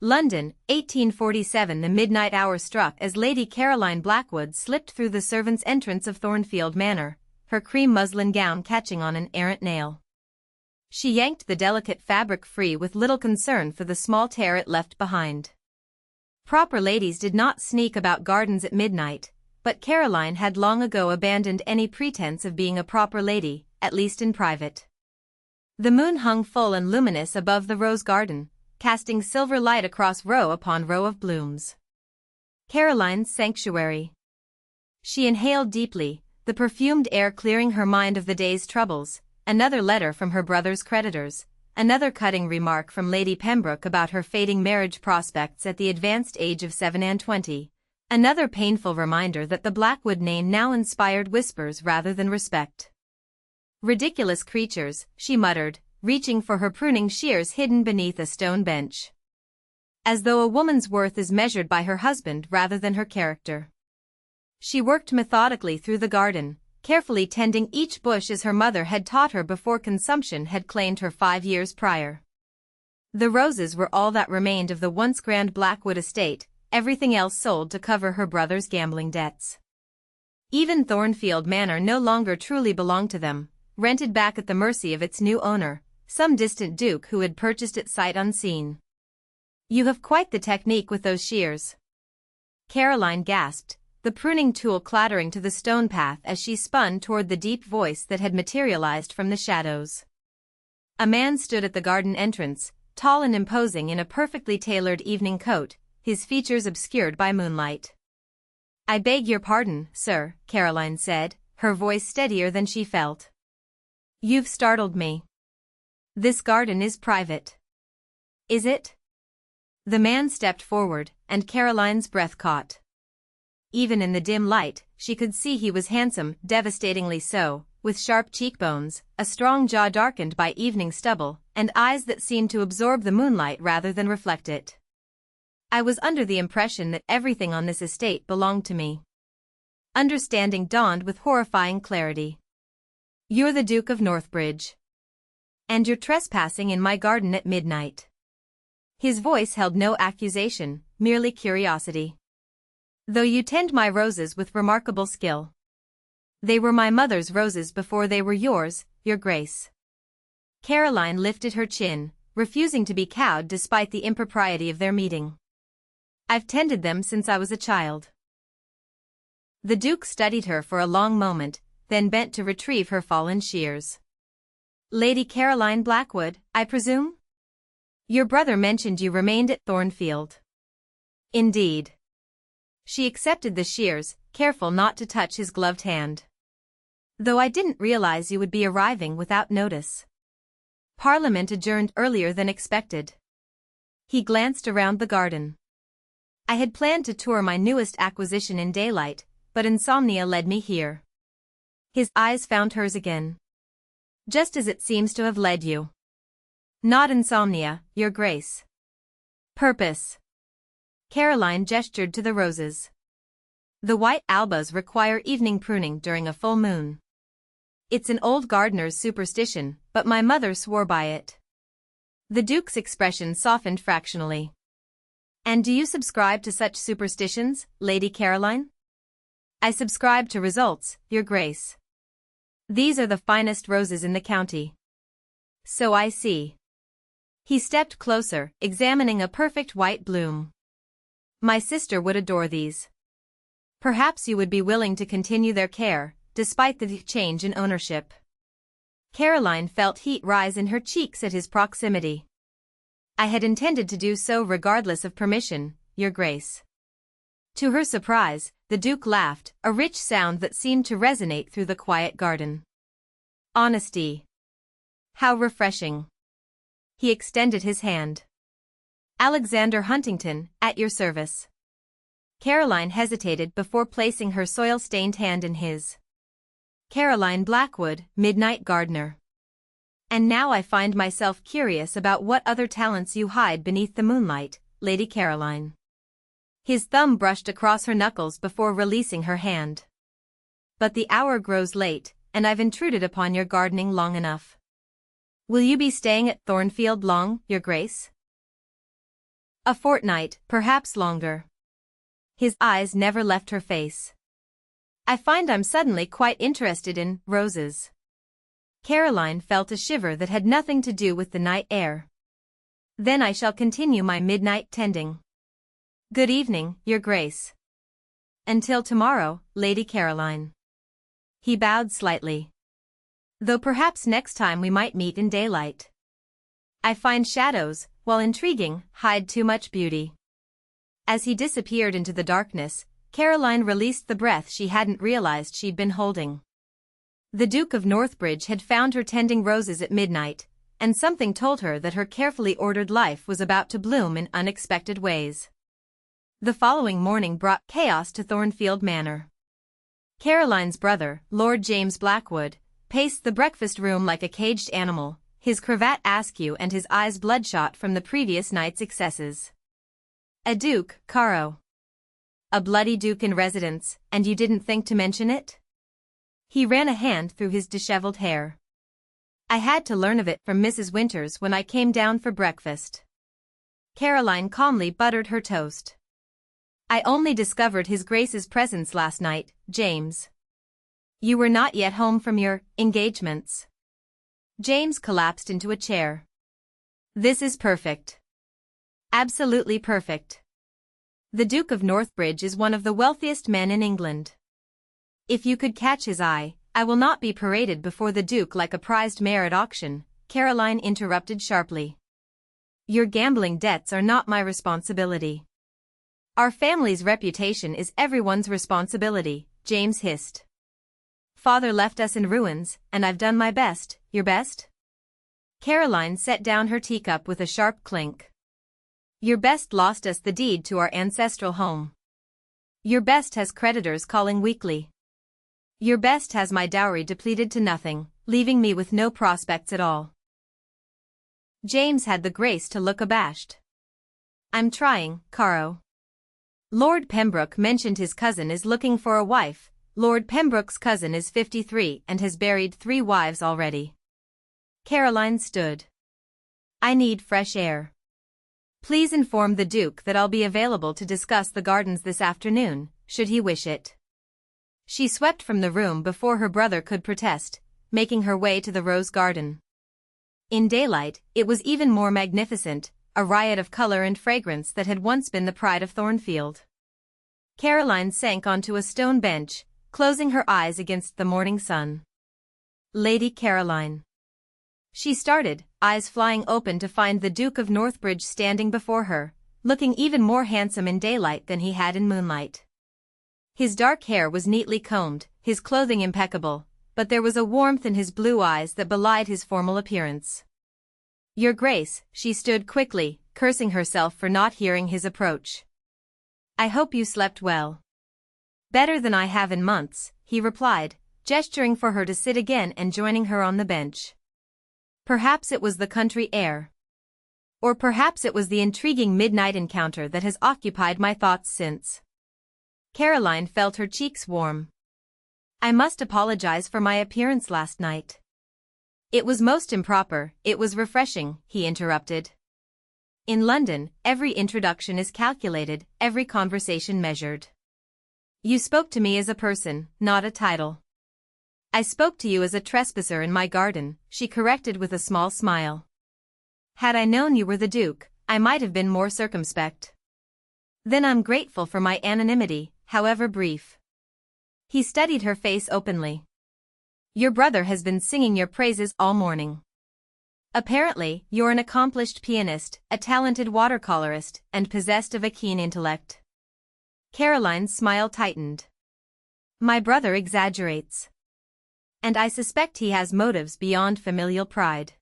London, 1847. The midnight hour struck as Lady Caroline Blackwood slipped through the servants' entrance of Thornfield Manor, her cream muslin gown catching on an errant nail. She yanked the delicate fabric free with little concern for the small tear it left behind. Proper ladies did not sneak about gardens at midnight, but Caroline had long ago abandoned any pretense of being a proper lady, at least in private. The moon hung full and luminous above the rose garden, casting silver light across row upon row of blooms. Caroline's sanctuary. She inhaled deeply, the perfumed air clearing her mind of the day's troubles. Another letter from her brother's creditors, another cutting remark from Lady Pembroke about her fading marriage prospects at the advanced age of 27, another painful reminder that the Blackwood name now inspired whispers rather than respect. Ridiculous creatures, she muttered, reaching for her pruning shears hidden beneath a stone bench. As though a woman's worth is measured by her husband rather than her character. She worked methodically through the garden, carefully tending each bush as her mother had taught her before consumption had claimed her 5 years prior. The roses were all that remained of the once grand Blackwood estate, everything else sold to cover her brother's gambling debts. Even Thornfield Manor no longer truly belonged to them, rented back at the mercy of its new owner, some distant duke who had purchased it sight unseen. "You have quite the technique with those shears," Caroline gasped, the pruning tool clattering to the stone path as she spun toward the deep voice that had materialized from the shadows. A man stood at the garden entrance, tall and imposing in a perfectly tailored evening coat, his features obscured by moonlight. "I beg your pardon, sir," Caroline said, her voice steadier than she felt. "You've startled me. This garden is private." "Is it?" The man stepped forward, and Caroline's breath caught. Even in the dim light, she could see he was handsome, devastatingly so, with sharp cheekbones, a strong jaw darkened by evening stubble, and eyes that seemed to absorb the moonlight rather than reflect it. "I was under the impression that everything on this estate belonged to me." Understanding dawned with horrifying clarity. "You're the Duke of Northbridge. And you're trespassing in my garden at midnight." His voice held no accusation, merely curiosity. "Though you tend my roses with remarkable skill. They were my mother's roses before they were yours, your grace." Caroline lifted her chin, refusing to be cowed despite the impropriety of their meeting. "I've tended them since I was a child." The Duke studied her for a long moment, then bent to retrieve her fallen shears. "Lady Caroline Blackwood, I presume? Your brother mentioned you remained at Thornfield." "Indeed." She accepted the shears, careful not to touch his gloved hand. "Though I didn't realize you would be arriving without notice. Parliament adjourned earlier than expected." He glanced around the garden. "I had planned to tour my newest acquisition in daylight, but insomnia led me here." His eyes found hers again. "Just as it seems to have led you." "Not insomnia, your grace. Purpose." Caroline gestured to the roses. "The white albas require evening pruning during a full moon. It's an old gardener's superstition, but my mother swore by it." The Duke's expression softened fractionally. "And do you subscribe to such superstitions, Lady Caroline?" "I subscribe to results, your grace. These are the finest roses in the county." "So I see." He stepped closer, examining a perfect white bloom. "My sister would adore these. Perhaps you would be willing to continue their care, despite the change in ownership." Caroline felt heat rise in her cheeks at his proximity. "I had intended to do so regardless of permission, your grace." To her surprise, the Duke laughed, a rich sound that seemed to resonate through the quiet garden. "Honesty. How refreshing." He extended his hand. "Alexander Huntington, at your service." Caroline hesitated before placing her soil-stained hand in his. "Caroline Blackwood, midnight gardener. And now I find myself curious about what other talents you hide beneath the moonlight, Lady Caroline." His thumb brushed across her knuckles before releasing her hand. "But the hour grows late, and I've intruded upon your gardening long enough. Will you be staying at Thornfield long, your grace?" A fortnight, perhaps longer. His eyes never left her face. I find I'm suddenly quite interested in roses. Caroline felt a shiver that had nothing to do with the night air. Then I shall continue my midnight tending. Good evening, Your Grace. Until tomorrow, Lady Caroline. He bowed slightly. Though perhaps next time we might meet in daylight. I find shadows, while intriguing, hide too much beauty. As he disappeared into the darkness, Caroline released the breath she hadn't realized she'd been holding. The Duke of Northbridge had found her tending roses at midnight, and something told her that her carefully ordered life was about to bloom in unexpected ways. The following morning brought chaos to Thornfield Manor. Caroline's brother, Lord James Blackwood, paced the breakfast room like a caged animal, his cravat askew and his eyes bloodshot from the previous night's excesses. A duke, Caro. A bloody duke in residence, and you didn't think to mention it? He ran a hand through his disheveled hair. I had to learn of it from Mrs. Winters when I came down for breakfast. Caroline calmly buttered her toast. I only discovered His Grace's presence last night, James. You were not yet home from your engagements. James collapsed into a chair. This is perfect. Absolutely perfect. The Duke of Northbridge is one of the wealthiest men in England. If you could catch his eye, I will not be paraded before the Duke like a prized mare at auction, Caroline interrupted sharply. Your gambling debts are not my responsibility. Our family's reputation is everyone's responsibility, James hissed. Father left us in ruins, and I've done my best, your best? Caroline set down her teacup with a sharp clink. Your best lost us the deed to our ancestral home. Your best has creditors calling weekly. Your best has my dowry depleted to nothing, leaving me with no prospects at all. James had the grace to look abashed. I'm trying, Caro. Lord Pembroke mentioned his cousin is looking for a wife. Lord Pembroke's cousin is 53 and has buried 3 wives already. Caroline stood. I need fresh air. Please inform the Duke that I'll be available to discuss the gardens this afternoon, should he wish it. She swept from the room before her brother could protest, making her way to the rose garden. In daylight, it was even more magnificent, a riot of color and fragrance that had once been the pride of Thornfield. Caroline sank onto a stone bench, closing her eyes against the morning sun. Lady Caroline. She started, eyes flying open to find the Duke of Northbridge standing before her, looking even more handsome in daylight than he had in moonlight. His dark hair was neatly combed, his clothing impeccable, but there was a warmth in his blue eyes that belied his formal appearance. Your Grace, she stood quickly, cursing herself for not hearing his approach. I hope you slept well. Better than I have in months, he replied, gesturing for her to sit again and joining her on the bench. Perhaps it was the country air. Or perhaps it was the intriguing midnight encounter that has occupied my thoughts since. Caroline felt her cheeks warm. I must apologize for my appearance last night. It was most improper, it was refreshing, he interrupted. In London, every introduction is calculated, every conversation measured. You spoke to me as a person, not a title. I spoke to you as a trespasser in my garden, she corrected with a small smile. Had I known you were the Duke, I might have been more circumspect. Then I'm grateful for my anonymity, however brief. He studied her face openly. Your brother has been singing your praises all morning. Apparently, you're an accomplished pianist, a talented watercolorist, and possessed of a keen intellect. Caroline's smile tightened. My brother exaggerates. And I suspect he has motives beyond familial pride.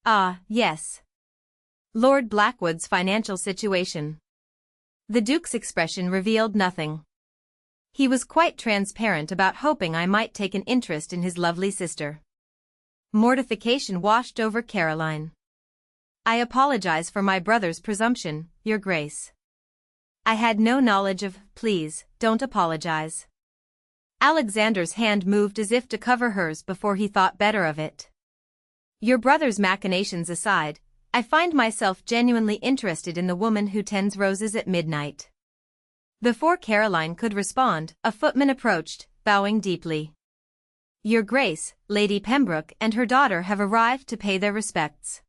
Ah, yes. Lord Blackwood's financial situation. The Duke's expression revealed nothing. He was quite transparent about hoping I might take an interest in his lovely sister. Mortification washed over Caroline. I apologize for my brother's presumption, Your Grace. I had no knowledge of, please, don't apologize. Alexander's hand moved as if to cover hers before he thought better of it. Your brother's machinations aside, I find myself genuinely interested in the woman who tends roses at midnight." Before Caroline could respond, a footman approached, bowing deeply. "Your Grace, Lady Pembroke and her daughter have arrived to pay their respects."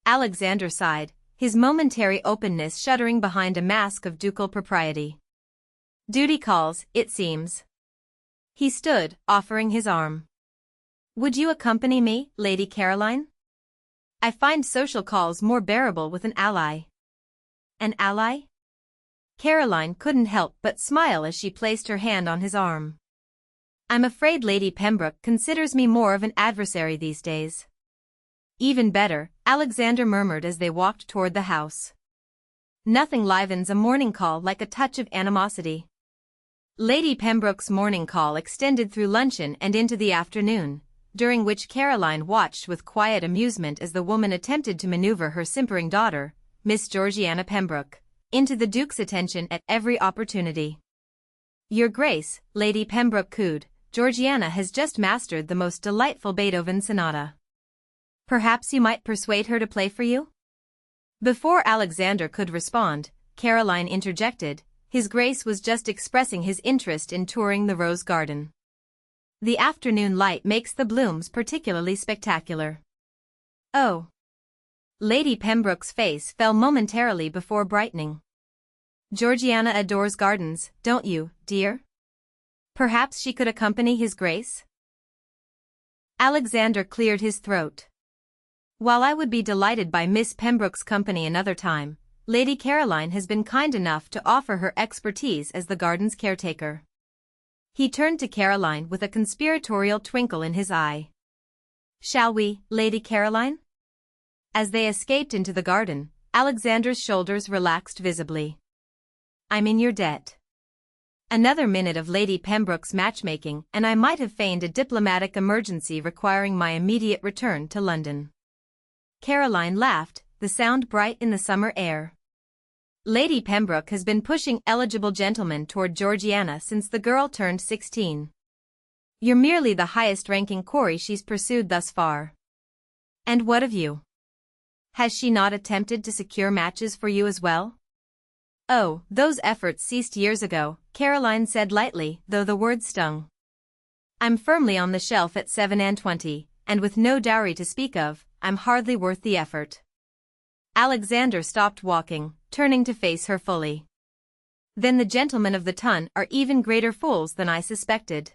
Alexander sighed, his momentary openness shuddering behind a mask of ducal propriety. "Duty calls, it seems." He stood, offering his arm. "Would you accompany me, Lady Caroline? I find social calls more bearable with an ally." "An ally?" Caroline couldn't help but smile as she placed her hand on his arm. "I'm afraid Lady Pembroke considers me more of an adversary these days." "Even better," Alexander murmured as they walked toward the house. Nothing livens a morning call like a touch of animosity. Lady Pembroke's morning call extended through luncheon and into the afternoon, during which Caroline watched with quiet amusement as the woman attempted to maneuver her simpering daughter, Miss Georgiana Pembroke, into the Duke's attention at every opportunity. "Your Grace," Lady Pembroke cooed, "Georgiana has just mastered the most delightful Beethoven sonata. Perhaps you might persuade her to play for you?" Before Alexander could respond, Caroline interjected, "His Grace was just expressing his interest in touring the rose garden. The afternoon light makes the blooms particularly spectacular." "Oh." Lady Pembroke's face fell momentarily before brightening. "Georgiana adores gardens, don't you, dear? Perhaps she could accompany His Grace?" Alexander cleared his throat. "While I would be delighted by Miss Pembroke's company another time, Lady Caroline has been kind enough to offer her expertise as the garden's caretaker." He turned to Caroline with a conspiratorial twinkle in his eye. "Shall we, Lady Caroline?" As they escaped into the garden, Alexander's shoulders relaxed visibly. "I'm in your debt." Another minute of Lady Pembroke's matchmaking and I might have feigned a diplomatic emergency requiring my immediate return to London. Caroline laughed, the sound bright in the summer air. "Lady Pembroke has been pushing eligible gentlemen toward Georgiana since the girl turned 16. You're merely the highest-ranking quarry she's pursued thus far." "And what of you? Has she not attempted to secure matches for you as well?" "Oh, those efforts ceased years ago," Caroline said lightly, though the words stung. "I'm firmly on the shelf at 27, and with no dowry to speak of, I'm hardly worth the effort." Alexander stopped walking, turning to face her fully. "Then the gentlemen of the ton are even greater fools than I suspected."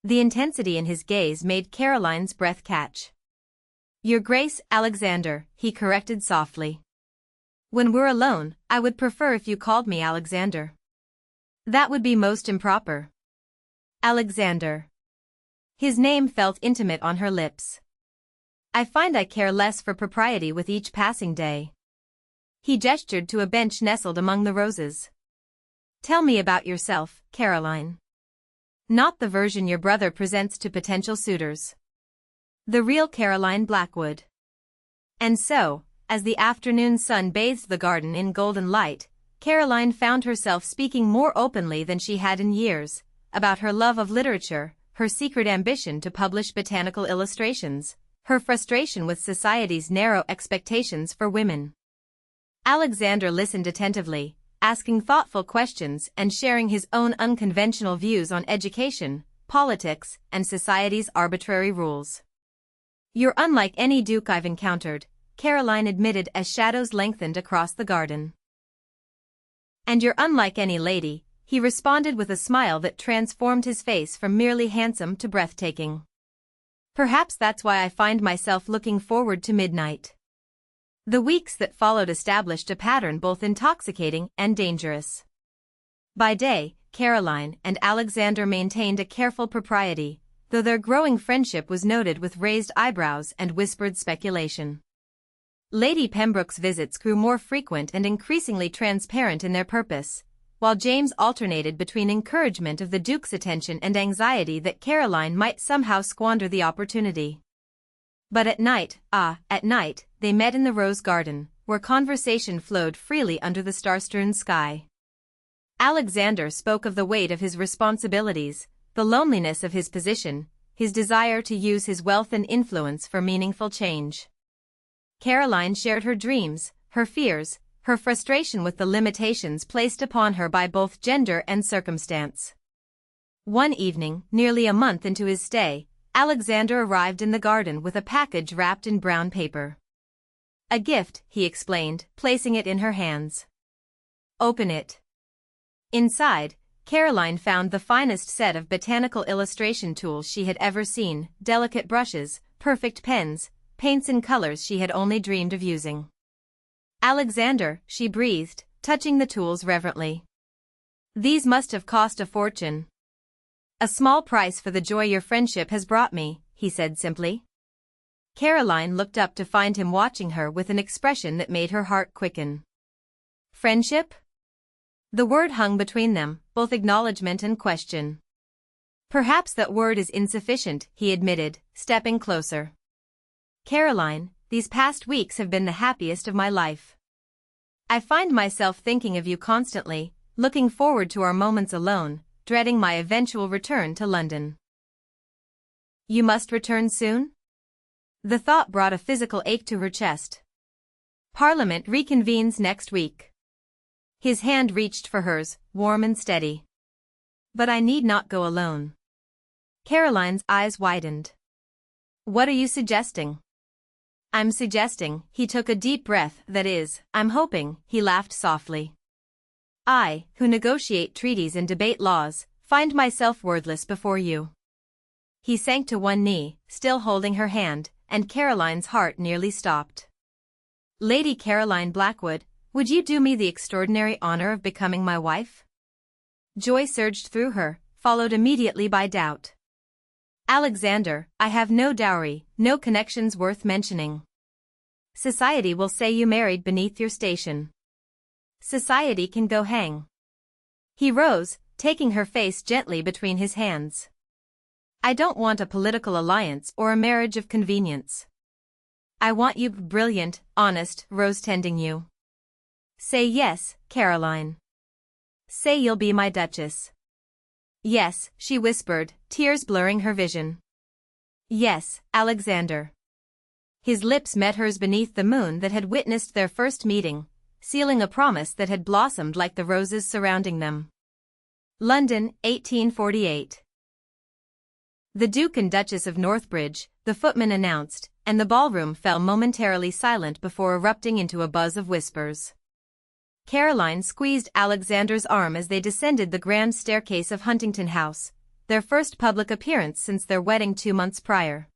The intensity in his gaze made Caroline's breath catch. "Your Grace, Alexander," he corrected softly. "When we're alone, I would prefer if you called me Alexander." "That would be most improper." "Alexander." His name felt intimate on her lips. "I find I care less for propriety with each passing day." He gestured to a bench nestled among the roses. "Tell me about yourself, Caroline. Not the version your brother presents to potential suitors. The real Caroline Blackwood." And so, as the afternoon sun bathed the garden in golden light, Caroline found herself speaking more openly than she had in years, about her love of literature, her secret ambition to publish botanical illustrations, her frustration with society's narrow expectations for women. Alexander listened attentively, asking thoughtful questions and sharing his own unconventional views on education, politics, and society's arbitrary rules. "You're unlike any duke I've encountered," Caroline admitted as shadows lengthened across the garden. "And you're unlike any lady," he responded with a smile that transformed his face from merely handsome to breathtaking. "Perhaps that's why I find myself looking forward to midnight." The weeks that followed established a pattern both intoxicating and dangerous. By day, Caroline and Alexander maintained a careful propriety, though their growing friendship was noted with raised eyebrows and whispered speculation. Lady Pembroke's visits grew more frequent and increasingly transparent in their purpose, while James alternated between encouragement of the Duke's attention and anxiety that Caroline might somehow squander the opportunity. But at night, they met in the rose garden, where conversation flowed freely under the star-strewn sky. Alexander spoke of the weight of his responsibilities, the loneliness of his position, his desire to use his wealth and influence for meaningful change. Caroline shared her dreams, her fears, her frustration with the limitations placed upon her by both gender and circumstance. One evening, nearly a month into his stay, Alexander arrived in the garden with a package wrapped in brown paper. "A gift," he explained, placing it in her hands. "Open it." Inside, Caroline found the finest set of botanical illustration tools she had ever seen, delicate brushes, perfect pens, paints in colors she had only dreamed of using. "Alexander," she breathed, touching the tools reverently. "These must have cost a fortune." "A small price for the joy your friendship has brought me," he said simply. Caroline looked up to find him watching her with an expression that made her heart quicken. "Friendship?" The word hung between them, both acknowledgement and question. "Perhaps that word is insufficient," he admitted, stepping closer. "Caroline, these past weeks have been the happiest of my life. I find myself thinking of you constantly, looking forward to our moments alone, dreading my eventual return to London." "You must return soon?" The thought brought a physical ache to her chest. "Parliament reconvenes next week." His hand reached for hers, warm and steady. "But I need not go alone." Caroline's eyes widened. "What are you suggesting?" "I'm suggesting," he took a deep breath, "that is, I'm hoping," he laughed softly. "I, who negotiate treaties and debate laws, find myself wordless before you." He sank to one knee, still holding her hand, and Caroline's heart nearly stopped. "Lady Caroline Blackwood, would you do me the extraordinary honor of becoming my wife?" Joy surged through her, followed immediately by doubt. "Alexander, I have no dowry, no connections worth mentioning. Society will say you married beneath your station. Society can go hang." He rose, taking her face gently between his hands. "I don't want a political alliance or a marriage of convenience. I want you brilliant, honest, rose-tending you. Say yes, Caroline. Say you'll be my Duchess." "Yes," she whispered, tears blurring her vision. "Yes, Alexander." His lips met hers beneath the moon that had witnessed their first meeting, sealing a promise that had blossomed like the roses surrounding them. London, 1848. "The Duke and Duchess of Northbridge," the footman announced, and the ballroom fell momentarily silent before erupting into a buzz of whispers. Caroline squeezed Alexander's arm as they descended the grand staircase of Huntington House, their first public appearance since their wedding 2 months prior.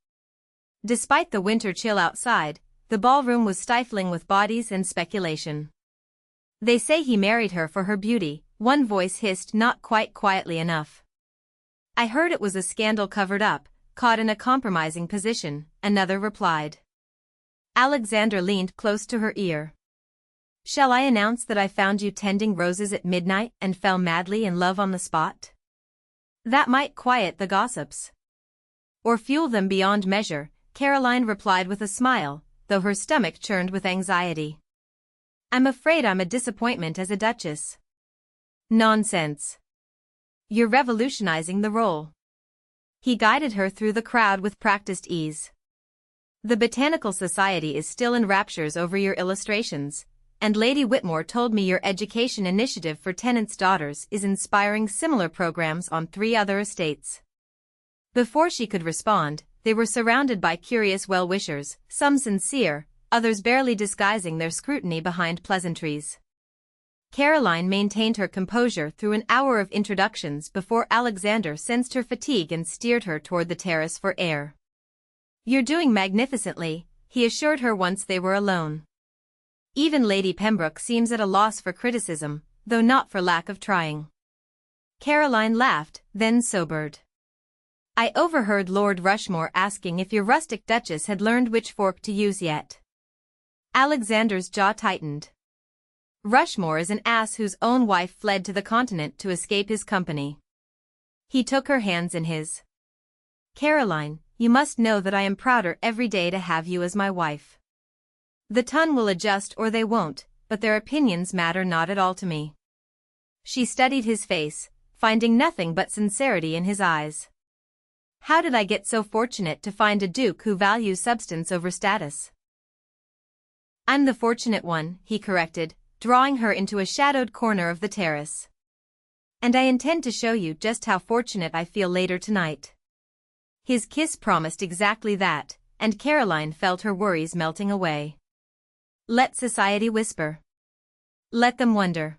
Despite the winter chill outside, the ballroom was stifling with bodies and speculation. "They say he married her for her beauty," one voice hissed not quite quietly enough. "I heard it was a scandal covered up, caught in a compromising position," another replied. Alexander leaned close to her ear. "Shall I announce that I found you tending roses at midnight and fell madly in love on the spot? That might quiet the gossips." "Or fuel them beyond measure," Caroline replied with a smile, though her stomach churned with anxiety. "I'm afraid I'm a disappointment as a duchess." "Nonsense. You're revolutionizing the role." He guided her through the crowd with practiced ease. "The Botanical Society is still in raptures over your illustrations, and Lady Whitmore told me your education initiative for tenants' daughters is inspiring similar programs on 3 other estates." Before she could respond, they were surrounded by curious well-wishers, some sincere, others barely disguising their scrutiny behind pleasantries. Caroline maintained her composure through an hour of introductions before Alexander sensed her fatigue and steered her toward the terrace for air. "You're doing magnificently," he assured her once they were alone. "Even Lady Pembroke seems at a loss for criticism, though not for lack of trying." Caroline laughed, then sobered. "I overheard Lord Rushmore asking if your rustic duchess had learned which fork to use yet." Alexander's jaw tightened. "Rushmore is an ass whose own wife fled to the continent to escape his company." He took her hands in his. "Caroline, you must know that I am prouder every day to have you as my wife. The ton will adjust or they won't, but their opinions matter not at all to me." She studied his face, finding nothing but sincerity in his eyes. "How did I get so fortunate to find a duke who values substance over status?" I'm the fortunate one, he corrected, drawing her into a shadowed corner of the terrace. And I intend to show you just how fortunate I feel later tonight. His kiss promised exactly that, and Caroline felt her worries melting away. Let society whisper. Let them wonder.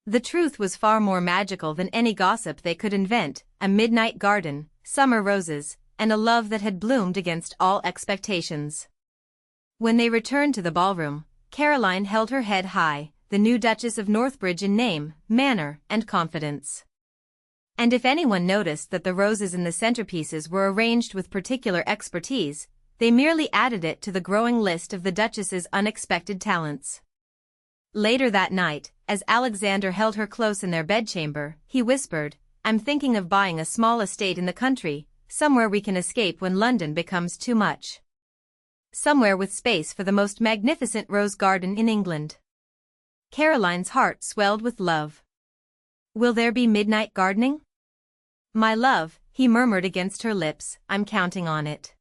The truth was far more magical than any gossip they could invent, a midnight garden, summer roses, and a love that had bloomed against all expectations. When they returned to the ballroom, Caroline held her head high, the new Duchess of Northbridge in name, manner, and confidence. And if anyone noticed that the roses in the centerpieces were arranged with particular expertise, they merely added it to the growing list of the Duchess's unexpected talents. Later that night, as Alexander held her close in their bedchamber, he whispered, "I'm thinking of buying a small estate in the country, somewhere we can escape when London becomes too much. Somewhere with space for the most magnificent rose garden in England." Caroline's heart swelled with love. "Will there be midnight gardening?" "My love," he murmured against her lips, "I'm counting on it."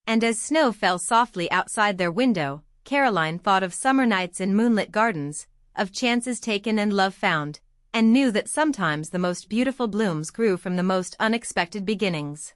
And as snow fell softly outside their window, Caroline thought of summer nights in moonlit gardens, of chances taken and love found, and knew that sometimes the most beautiful blooms grew from the most unexpected beginnings.